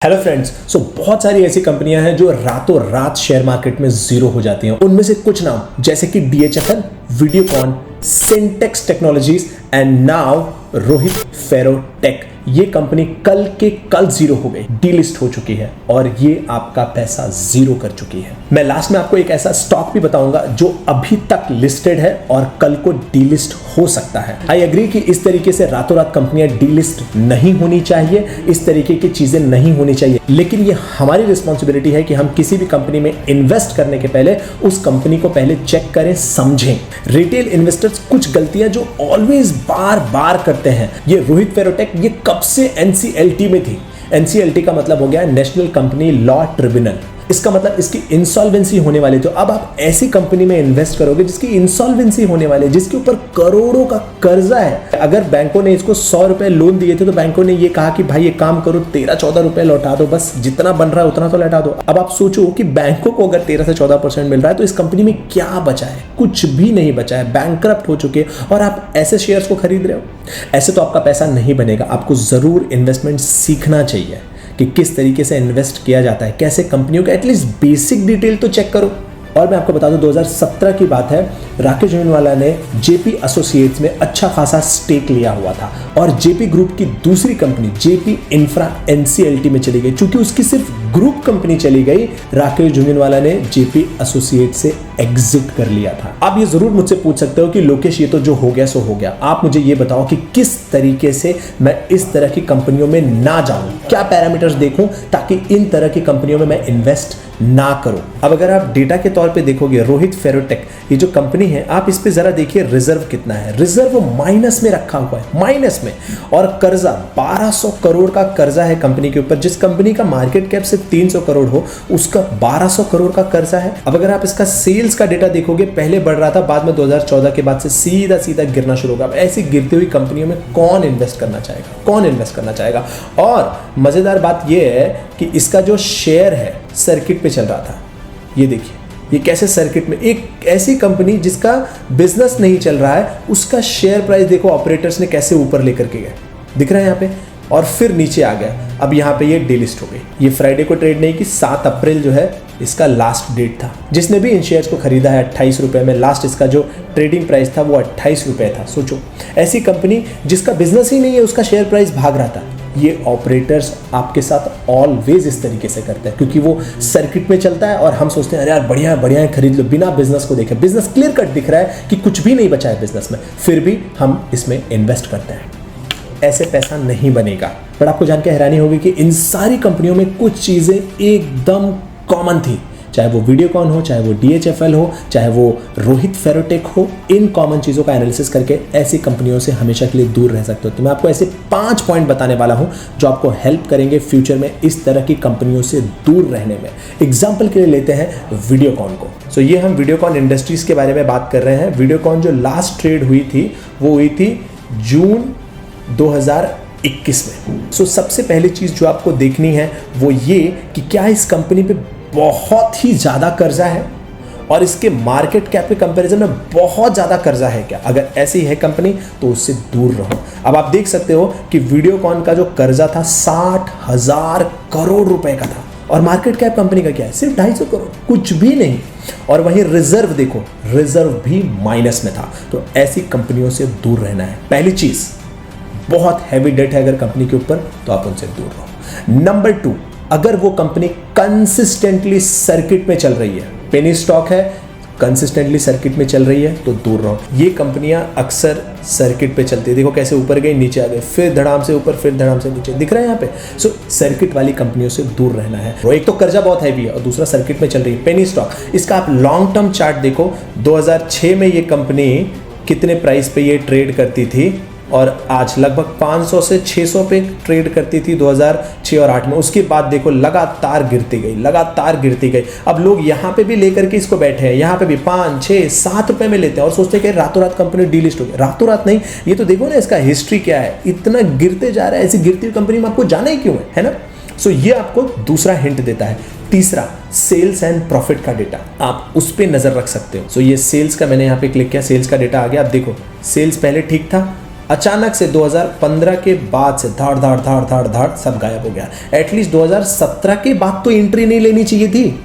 Hello friends. बहुत सारी ऐसी कंपनियां हैं जो रातों रात शेयर मार्केट में जीरो हो जाती हैं। उनमें से कुछ नाम जैसे कि DHFL, Videocon, Sintex technologies and now Rohit Ferrotech. ये कंपनी कल के कल जीरो हो गई, डीलिस्ट हो चुकी है और ये आपका पैसा जीरो कर चुकी है। मैं लास्ट में आपको एक ऐसा स्टॉक भी बताऊंगा जो अभी तक लिस्टेड है और कल को डीलिस्ट हो सकता है। आई एग्री कि इस तरीके से रातों रात कंपनियां डीलिस्ट नहीं होनी चाहिए, इस तरीके की चीजें नहीं होनी चाहिए, लेकिन ये हमारी रिस्पॉन्सिबिलिटी है कि हम किसी भी कंपनी में इन्वेस्ट करने के पहले उस कंपनी को पहले चेक करें, समझें। रिटेल इन्वेस्टर्स कुछ गलतियां जो ऑलवेज बार बार करते हैं। ये रोहित फेरोटेक ये कब से NCLT में थी। NCLT का मतलब हो गया नेशनल कंपनी लॉ ट्रिब्यूनल। इसका मतलब इसकी इंसॉल्वेंसी होने वाली। तो अब आप ऐसी कंपनी में इन्वेस्ट करोगे जिसकी इंसॉल्वेंसी होने वाली है, जिसके ऊपर करोड़ों का कर्जा है। अगर बैंकों ने इसको 100 रुपए लोन दिए थे तो बैंकों ने ये कहा कि भाई ये काम करो 13-14 रुपए लौटा दो, बस जितना बन रहा है उतना तो लौटा दो। अब आप सोचो कि बैंकों को अगर 13 से 14% मिल रहा है तो इस कंपनी में क्या बचा है? कुछ भी नहीं बचा है, बैंकरप्ट हो चुके और आप ऐसे शेयर्स को खरीद रहे हो। ऐसे तो आपका पैसा नहीं बनेगा। आपको जरूर इन्वेस्टमेंट सीखना चाहिए कि किस तरीके से इन्वेस्ट किया जाता है, कैसे कंपनियों का एटलीस्ट बेसिक डिटेल तो चेक करो। और मैं आपको बता दूं 2017 की बात है, राकेश झुनझुनवाला ने JP एसोसिएट्स में अच्छा खासा स्टेक लिया हुआ था और JP ग्रुप की दूसरी कंपनी JP इंफ्रा NCLT में चली गई। चूंकि उसकी सिर्फ ग्रुप कंपनी चली गई, राकेश झुनझुनवाला ने JP एसोसिएट से एग्जिट कर लिया था। आप ये जरूर मुझसे पूछ सकते हो कि लोकेश ये तो जो हो गया सो हो गया। आप मुझे ये बताओ कि किस तरीके से मैं इस तरह की कंपनियों में ना जाऊं, क्या पैरामीटर्स देखूं ताकि इन तरह की कंपनियों में मैं इन्वेस्ट ना करो। अब अगर आप डेटा के तौर पे देखोगे रोहित फेरोटेक ये जो कंपनी है, आप इस पे जरा देखिए रिजर्व कितना है। रिजर्व माइनस में रखा हुआ है, माइनस में। और कर्जा 1200 करोड़ का कर्जा है कंपनी के ऊपर। जिस कंपनी का मार्केट कैप सिर्फ 300 करोड़ हो उसका 1200 करोड़ का कर्जा है। अब अगर आप इसका सेल्स का डेटा देखोगे, पहले बढ़ रहा था, बाद में 2014 के बाद से सीधा सीधा गिरना शुरू होगा। ऐसी गिरती हुई कंपनियों में कौन इन्वेस्ट करना चाहेगा? कौन इन्वेस्ट करना चाहेगा? और मजेदार बात यह है कि इसका जो शेयर है सर्किट पे चल रहा था। ये देखिए ये कैसे सर्किट में, एक ऐसी कंपनी जिसका बिजनेस नहीं चल रहा है उसका शेयर प्राइस देखो ऑपरेटर्स ने कैसे ऊपर लेकर के गए, दिख रहा है यहाँ पे, और फिर नीचे आ गया। अब यहाँ पे ये डीलिस्ट हो गई। ये फ्राइडे को ट्रेड नहीं की, 7 अप्रैल जो है इसका लास्ट डेट था। जिसने भी इन शेयर्स को खरीदा है 28 रुपए में, लास्ट इसका जो ट्रेडिंग प्राइस था वो 28 रुपए था। सोचो ऐसी कंपनी जिसका बिजनेस ही नहीं है उसका शेयर प्राइस भाग रहा था। ये ऑपरेटर्स आपके साथ ऑलवेज इस तरीके से करते हैं क्योंकि वो सर्किट में चलता है और हम सोचते हैं अरे यार बढ़िया है बढ़िया है, खरीद लो, बिना बिजनेस को देखे। बिजनेस क्लियर कट दिख रहा है कि कुछ भी नहीं बचा है बिजनेस में, फिर भी हम इसमें इन्वेस्ट करते हैं। ऐसे पैसा नहीं बनेगा। पर आपको जान के हैरानी होगी कि इन सारी कंपनियों में कुछ चीजें एकदम कॉमन थी, चाहे वो वीडियोकॉन हो, चाहे वो DHFL हो, चाहे वो रोहित फेरोटेक हो। इन कॉमन चीज़ों का एनालिसिस करके ऐसी कंपनियों से हमेशा के लिए दूर रह सकते हो। तो मैं आपको ऐसे 5 पॉइंट बताने वाला हूं जो आपको हेल्प करेंगे फ्यूचर में इस तरह की कंपनियों से दूर रहने में। एग्जाम्पल के लिए लेते हैं वीडियोकॉन को। ये हम वीडियोकॉन इंडस्ट्रीज के बारे में बात कर रहे हैं। वीडियोकॉन जो लास्ट ट्रेड हुई थी वो हुई थी जून 2021 में। सबसे पहली चीज़ जो आपको देखनी है वो ये कि क्या इस कंपनी पे बहुत ही ज़्यादा कर्जा है और इसके मार्केट कैप के कंपैरिजन में बहुत ज़्यादा कर्जा है क्या? अगर ऐसी है कंपनी तो उससे दूर रहो। अब आप देख सकते हो कि वीडियोकॉन का जो कर्जा था 60,000 करोड़ रुपए का था और मार्केट कैप कंपनी का क्या है? सिर्फ 250 करोड़, कुछ भी नहीं। और वहीं रिजर्व देखो, रिजर्व भी माइनस में था। तो ऐसी कंपनियों से दूर रहना है। पहली चीज़, बहुत हैवी डेट है अगर कंपनी के ऊपर तो आप उनसे दूर रहो। नंबर 2, अगर वो कंपनी कंसिस्टेंटली सर्किट में चल रही है, पेनी स्टॉक है, कंसिस्टेंटली सर्किट में चल रही है तो दूर रहो। ये कंपनियां अक्सर सर्किट पे चलती है, देखो कैसे ऊपर गई नीचे आ गए, फिर धड़ाम से ऊपर, फिर धड़ाम से नीचे, दिख रहा है यहाँ पे। सर्किट वाली कंपनियों से दूर रहना है। एक तो कर्जा बहुत हैवी है और दूसरा सर्किट में चल रही है। पेनी स्टॉक, इसका आप लॉन्ग टर्म चार्ट देखो। 2006 में ये कंपनी कितने प्राइस पे ये ट्रेड करती थी और आज लगभग 500 से 600 पे ट्रेड करती थी 2006 और 8 में। उसके बाद देखो लगातार गिरती गई, लगातार गिरती गई। अब लोग यहाँ पे भी लेकर के इसको बैठे हैं, यहाँ पे भी 5, 6, 7 रुपए में लेते हैं और सोचते हैं कि रातों रात कंपनी डीलिस्ट हो गई। रातों रात नहीं, ये तो देखो ना इसका हिस्ट्री क्या है, इतना गिरते जा रहा है। ऐसी गिरती हुई कंपनी में आपको जाना ही क्यों है ना? ये आपको दूसरा हिंट देता है। तीसरा, सेल्स एंड प्रॉफिट का डेटा, आप उस पर नजर रख सकते हो। ये सेल्स का मैंने यहाँ पे क्लिक किया, सेल्स का डेटा आ गया। आप देखो सेल्स पहले ठीक था, अचानक से 2015 के बाद से धाड़ धाड़ धाड़ धाड़ धाड़ सब गायब हो गया। एटलीस्ट 2017 के बाद तो एंट्री नहीं लेनी चाहिए थी।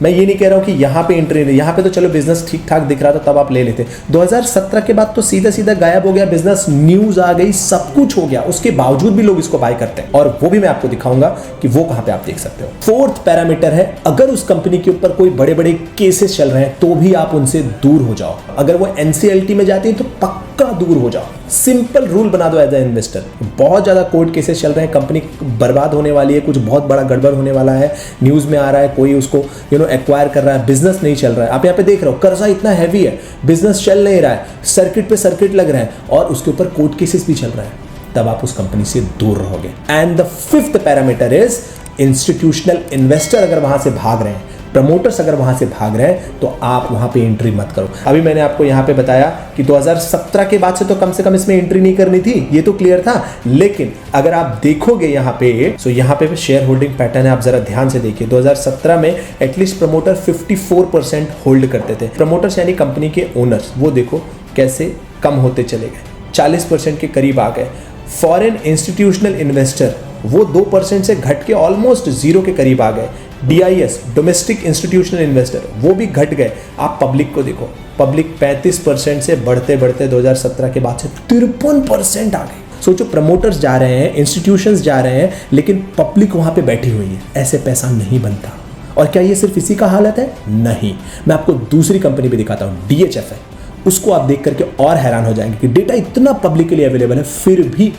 मैं ये नहीं कह रहा हूँ कि यहाँ पे एंट्री नहीं, यहाँ पे तो चलो बिजनेस ठीक ठाक दिख रहा था तब आप ले लेते। 2017 के बाद तो सीधा सीधा गायब हो गया बिजनेस, न्यूज आ गई, सब कुछ हो गया, उसके बावजूद भी लोग इसको बाय करते हैं। और वो भी मैं आपको दिखाऊंगा कि वो कहाँ पे आप देख सकते हो। फोर्थ पैरामीटर है, अगर उस कंपनी के ऊपर कोई बड़े बड़े केसेस चल रहे हैं तो भी आप उनसे दूर हो जाओ। अगर वो NCLT में जाती है तो पक्का दूर हो जाओ। सिंपल रूल बना दो एज ए इन्वेस्टर। बहुत ज्यादा कोर्ट केसेस चल रहे हैं, कंपनी बर्बाद होने वाली है, कुछ बहुत बड़ा गड़बड़ होने वाला है, न्यूज में आ रहा है, कोई उसको एक्वायर कर रहा है, बिजनेस नहीं चल रहा है। आप यहाँ पे देख रहे हो कर्जा इतना हैवी है, बिजनेस चल नहीं रहा है, सर्किट पे सर्किट लग रहा है और उसके ऊपर कोर्ट केसेस भी चल रहा है, तब आप उस कंपनी से दूर रहोगे। And the fifth parameter is institutional investor अगर वहां से भाग रहे हैं, प्रमोटर्स अगर वहां से भाग रहे हैं तो आप वहां पे एंट्री मत करो। अभी मैंने आपको यहां पे बताया कि 2017 के बाद से तो कम से कम इसमें एंट्री नहीं करनी थी, ये तो क्लियर था। लेकिन अगर आप देखोगे यहां पे यहाँ पे शेयर होल्डिंग पैटर्न है, आप जरा ध्यान से देखिए। 2017 में एटलीस्ट प्रमोटर 54% होल्ड करते थे। प्रमोटर्स यानी कंपनी के ओनर्स, वो देखो कैसे कम होते चले गए, 40% के करीब आ गए। फॉरेन इंस्टीट्यूशनल इन्वेस्टर वो 2% से घट के ऑलमोस्ट 0 के करीब आ गए। DIS डोमेस्टिक इंस्टीट्यूशनल इन्वेस्टर वो भी घट गए। आप पब्लिक को देखो, पब्लिक 35% से बढ़ते बढ़ते 2017 के बाद से 53% आ गए। सोचो, प्रमोटर्स जा रहे हैं, इंस्टीट्यूशंस जा रहे हैं, लेकिन पब्लिक वहां पे बैठी हुई है। ऐसे पैसा नहीं बनता। और क्या ये सिर्फ इसी का हालत है? नहीं, मैं आपको दूसरी कंपनी भी दिखाता हूँ, DHF है। उसको आप देख करके और हैरान हो जाएंगे कि डेटा इतना पब्लिकली अवेलेबल है, फिर भी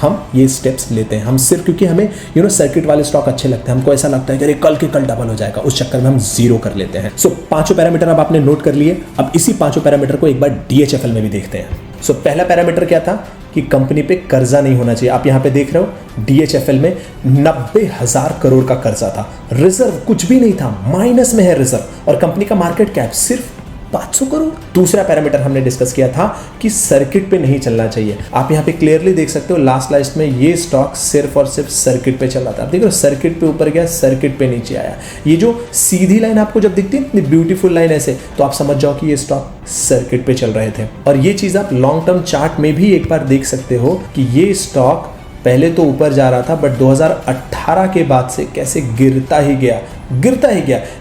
हम ये स्टेप्स लेते हैं। हम सिर्फ क्योंकि हमें सर्किट वाले स्टॉक अच्छे लगते हैं, हमको ऐसा लगता है कि अरे कल के कल डबल हो जाएगा, उस चक्कर में हम 0 कर लेते हैं। सो 5 पैरामीटर अब आपने नोट कर लिए। अब इसी 5 पैरामीटर को एक बार DHFL में भी देखते हैं। सो पहला पैरामीटर क्या था कि कंपनी पे कर्जा नहीं होना चाहिए। आप यहां पे देख रहे हो DHFL में 90,000 करोड़ का कर्जा था, रिजर्व कुछ भी नहीं था, माइनस में है रिजर्व, और कंपनी का मार्केट कैप सिर्फ 500 करोड़। दूसरा पैरामीटर हमने डिस्कस किया था कि सर्किट पे नहीं चलना चाहिए। आप यहाँ पे क्लियरली देख सकते हो, लास्ट लास्ट में ये स्टॉक सिर्फ और सिर्फ सर्किट पे चल रहा था। आप देख रहे हो, सर्किट पे ऊपर गया, सर्किट पे नीचे आया। ये जो सीधी लाइन आपको जब दिखती है, इतनी ब्यूटीफुल लाइन ऐसे, तो आप समझ जाओ कि ये स्टॉक सर्किट पे चल रहे थे। और ये चीज आप लॉन्ग टर्म चार्ट में भी एक बार देख सकते हो कि ये स्टॉक पहले तो ऊपर जा रहा था, बट 2018 के बाद से कैसे गिरता ही गया।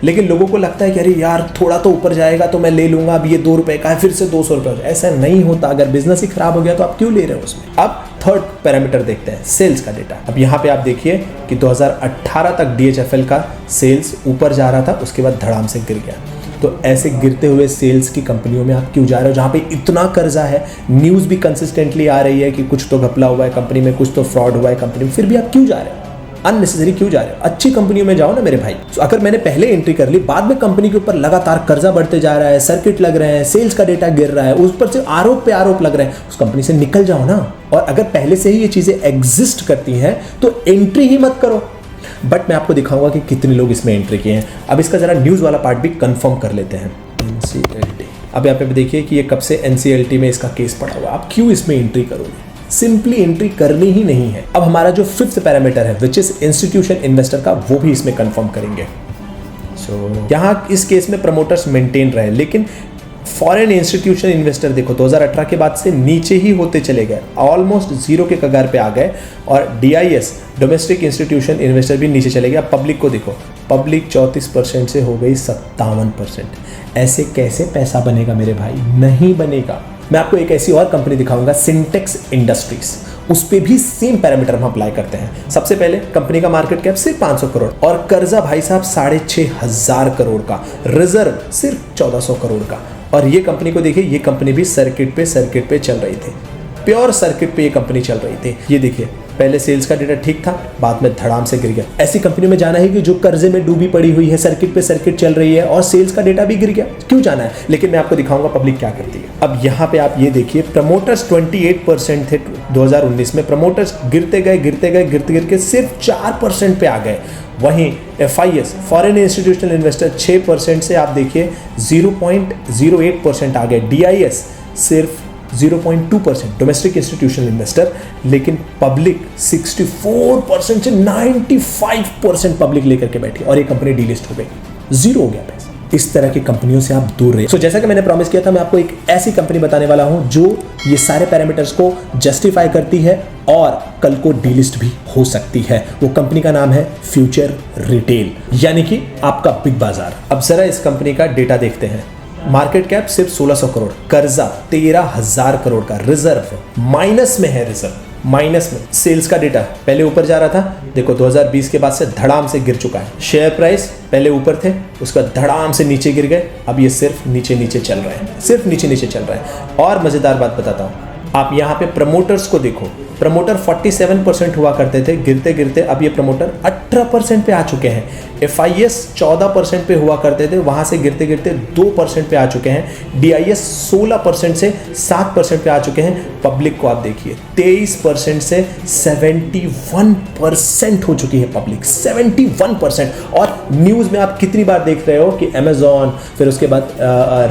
लेकिन लोगों को लगता है कि अरे यार थोड़ा तो ऊपर जाएगा तो मैं ले लूंगा, अब ये 2 रुपए का है, फिर से 200 रुपए हो जाए। ऐसा नहीं होता। अगर बिजनेस ही खराब हो गया तो आप क्यों ले रहे हो उसमें। अब थर्ड पैरामीटर देखते हैं, सेल्स का डेटा। अब यहाँ पे आप देखिए कि 2018 तक DHFL का सेल्स ऊपर जा रहा था, उसके बाद धड़ाम से गिर गया। तो ऐसे गिरते हुए सेल्स की कंपनियों में आप क्यों जा रहे हो, जहां पे इतना कर्जा है, न्यूज भी कंसिस्टेंटली आ रही है कि कुछ तो घपला हुआ है कंपनी में, कुछ तो फ्रॉड हुआ है कंपनी में, फिर भी आप क्यों जा रहे हो? अननेसेसरी क्यों जा रहे हो? अच्छी कंपनियों में जाओ ना मेरे भाई। तो अगर मैंने पहले एंट्री कर ली, बाद में कंपनी के ऊपर लगातार कर्जा बढ़ते जा रहा है, सर्किट लग रहे हैं, सेल्स का डेटा गिर रहा है, उस पर से आरोप पे आरोप लग रहे हैं, उस कंपनी से निकल जाओ ना। और अगर पहले से ही ये चीजें एग्जिस्ट करती हैं तो एंट्री ही मत करो। बट मैं आपको दिखाऊंगा कि कितने लोग इसमें एंट्री किए हैं। अब इसका जरा न्यूज वाला पार्ट भी कंफर्म कर लेते हैं। NCLT, अब यहाँ पे देखिए कि ये कब से NCLT में इसका केस पड़ा हुआ है। आप क्यों इसमें एंट्री करोगे? सिंपली एंट्री करनी ही नहीं है। अब हमारा जो 5th पैरामीटर है विच इज इंस्टीट्यूशन इन्वेस्टर का, वो भी इसमें कंफर्म करेंगे। यहाँ इस केस में प्रमोटर्स मेंटेन रहे, लेकिन फॉरेन इंस्टीट्यूशन इन्वेस्टर देखो 2018 के बाद से नीचे ही होते चले गए, ऑलमोस्ट 0 के कगार पे आ गए। और DIS डोमेस्टिक इंस्टीट्यूशन इन्वेस्टर भी नीचे चले गए। अब पब्लिक को देखो, पब्लिक 34% से हो गई 57%। ऐसे कैसे पैसा बनेगा मेरे भाई? नहीं बनेगा। मैं आपको एक ऐसी और कंपनी दिखाऊंगा, सिंटेक्स इंडस्ट्रीज, उस पे भी सेम पैरामीटर हम अप्लाई करते हैं। सबसे पहले कंपनी का मार्केट कैप सिर्फ 500 करोड़ और कर्जा भाई साहब 6,500 करोड़ का, रिजर्व सिर्फ 1400 करोड़ का। और ये कंपनी को देखिए, ये कंपनी भी सर्किट पे चल रही थी, प्योर सर्किट पे ये कंपनी चल रही थी। ये देखिए, पहले सेल्स का डेटा ठीक था, बाद में धड़ाम से गिर गया। ऐसी कंपनी में जाना है कि जो कर्जे में डूबी पड़ी हुई है, सर्किट पे सर्किट चल रही है और सेल्स का डेटा भी गिर गया। क्यों जाना है? लेकिन मैं आपको दिखाऊंगा पब्लिक क्या करती है। अब यहाँ पे आप ये देखिए, प्रमोटर्स 28% थे 2019 में, प्रमोटर्स गिरते गए सिर्फ 4% पे आ गए। वहीं FIS फॉरेन इंस्टीट्यूशनल इन्वेस्टर 6% से आप देखिए 0.08% आ गए। DIS सिर्फ 0.2% डोमेस्टिक इंस्टीट्यूशनल इन्वेस्टर, लेकिन पब्लिक 64% से 95% पब्लिक लेकर के बैठी और ये कंपनी डीलिस्ट हो गई, 0 हो गया पैसा। इस तरह की कंपनियों से आप दूर रहिए। जैसा कि मैंने प्रॉमिस किया था, मैं आपको एक ऐसी कंपनी बताने वाला हूं जो ये सारे पैरामीटर्स को जस्टिफाई करती है और कल को डीलिस्ट भी हो सकती है। वो कंपनी का नाम है फ्यूचर रिटेल, यानी कि आपका बिग बाजार। अब जरा इस कंपनी का डेटा देखते हैं। मार्केट कैप सिर्फ 1600 करोड़, कर्जा 13,000 करोड़ का, रिजर्व माइनस में है, रिजर्व माइनस में। सेल्स का डेटा पहले ऊपर जा रहा था, देखो 2020 के बाद से धड़ाम से गिर चुका है। शेयर प्राइस पहले ऊपर थे, उसका धड़ाम से नीचे गिर गए, अब ये सिर्फ नीचे नीचे चल रहे हैं, सिर्फ नीचे नीचे चल रहे हैं। और मजेदार बात बताता हूँ, आप यहाँ पे प्रमोटर्स को देखो, प्रमोटर 47% हुआ करते थे, गिरते गिरते अब ये प्रमोटर 18% पे आ चुके हैं। FIS 14% पे हुआ करते थे, वहां से गिरते गिरते 2% पे आ चुके हैं। DIS 16% से 7% पे आ चुके हैं। पब्लिक को आप देखिए 23% से 71% हो चुकी है पब्लिक, 71%। और न्यूज़ में आप कितनी बार देख रहे हो कि Amazon, फिर उसके बाद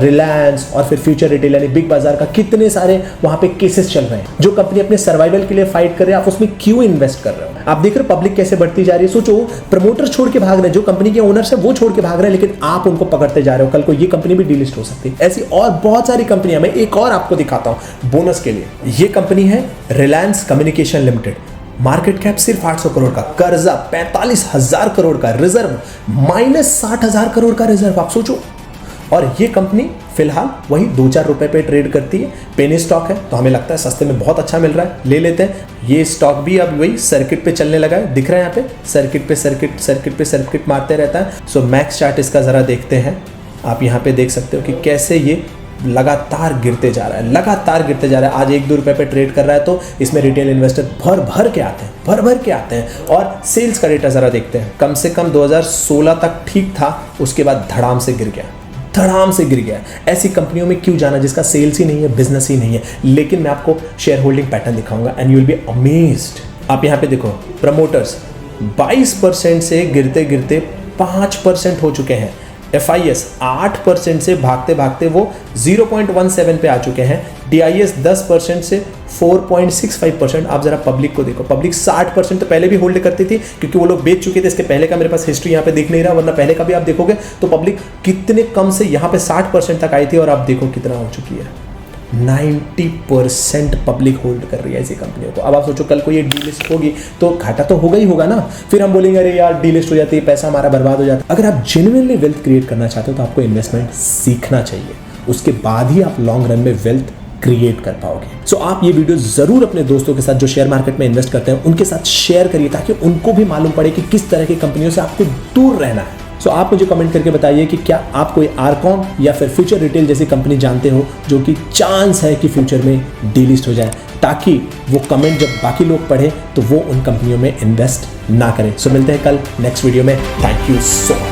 रिलायंस और फिर फ्यूचर रिटेल यानी बिग बाजार का कितने सारे वहां पे केसेस चल रहे हैं। जो कंपनी अपने सर्वाइवल के लिए फाइट कर रहे हैं, आप उसमें क्यों इन्वेस्ट कर रहे हो? आप देख रहे हो पब्लिक कैसे बढ़ती जा रही है। सोचो, प्रमोटर छोड़ के भाग रहे हैं, जो कंपनी के ओनर्स है वो छोड़ के भाग रहे हैं, लेकिन आप उनको पकड़ते जा रहे हो। कल को ये कंपनी भी डीलिस्ट हो सकती है। ऐसी और बहुत सारी कंपनियां, मैं एक और आपको दिखाता हूं बोनस के लिए। ये कंपनी है Reliance communication limited, market cap सिर्फ 800 करोड़ का, कर्जा 45,000 करोड़ का, रिजर्व -60,000 करोड़ का रिजर्व। आप सोचो। और ये कंपनी फिलहाल वही 2-4 रुपए पे ट्रेड करती है। पेनी स्टॉक है, तो हमें लगता है सस्ते में बहुत अच्छा मिल रहा है, ले लेते हैं। ये स्टॉक भी अब वही सर्किट पे चलने लगा है, दिख रहा है यहाँ पे, सर्किट पे सर्किट, सर्किट पे सर्किट मारते रहता है। सो मैक्स चार्ट इसका जरा देखते हैं। आप यहाँ पे देख सकते हो कि कैसे ये लगातार गिरते जा रहा है, लगातार गिरते जा रहा है। आज 1-2 रुपए पे ट्रेड कर रहा है, तो इसमें रिटेल इन्वेस्टर भर भर के आते हैं, भर भर के आते हैं। और सेल्स का डेटा जरा देखते हैं। कम से कम 2016 तक ठीक था, उसके बाद धड़ाम से गिर गया, धड़ाम से गिर गया। ऐसी कंपनियों में क्यों जाना जिसका सेल्स ही नहीं है, बिजनेस ही नहीं है। लेकिन मैं आपको शेयर होल्डिंग पैटर्न दिखाऊंगा and you will be amazed. आप यहाँ पे देखो, प्रमोटर्स 22% से गिरते गिरते 5% हो चुके हैं। FIS 8% से भागते भागते वो 0.17 पे आ चुके हैं। DIS 10% से 4.65%। आप जरा पब्लिक को देखो, पब्लिक 60% तो पहले भी होल्ड करती थी, क्योंकि वो लोग बेच चुके थे। इसके पहले का मेरे पास हिस्ट्री यहाँ पे दिख नहीं रहा, वरना पहले का भी आप देखोगे तो पब्लिक कितने कम से यहाँ पे 60% तक आई थी, और आप देखो कितना हो चुकी है। 90% पब्लिक होल्ड कर रही है ऐसी कंपनियों को। अब आप सोचो, कल को ये डीलिस्ट होगी तो घाटा तो होगा ही होगा ना। फिर हम बोलेंगे अरे यार डीलिस्ट हो जाती है, पैसा हमारा बर्बाद हो जाता है। अगर आप जेन्युइनली वेल्थ क्रिएट करना चाहते हो तो आपको इन्वेस्टमेंट सीखना चाहिए, उसके बाद ही आप लॉन्ग रन में वेल्थ क्रिएट कर पाओगे। सो आप ये वीडियो जरूर अपने दोस्तों के साथ जो शेयर मार्केट में इन्वेस्ट करते हैं उनके साथ शेयर करिए, ताकि उनको भी मालूम पड़े कि किस तरह की कंपनियों से आपको दूर रहना है। सो आप मुझे कमेंट करके बताइए कि क्या आप कोई आरकॉम या फिर फ्यूचर रिटेल जैसी कंपनी जानते हो जो कि चांस है कि फ्यूचर में डीलिस्ट हो जाए, ताकि वो कमेंट जब बाकी लोग पढ़ें तो वो उन कंपनियों में इन्वेस्ट ना करें। सो मिलते हैं कल नेक्स्ट वीडियो में। Thank you so much.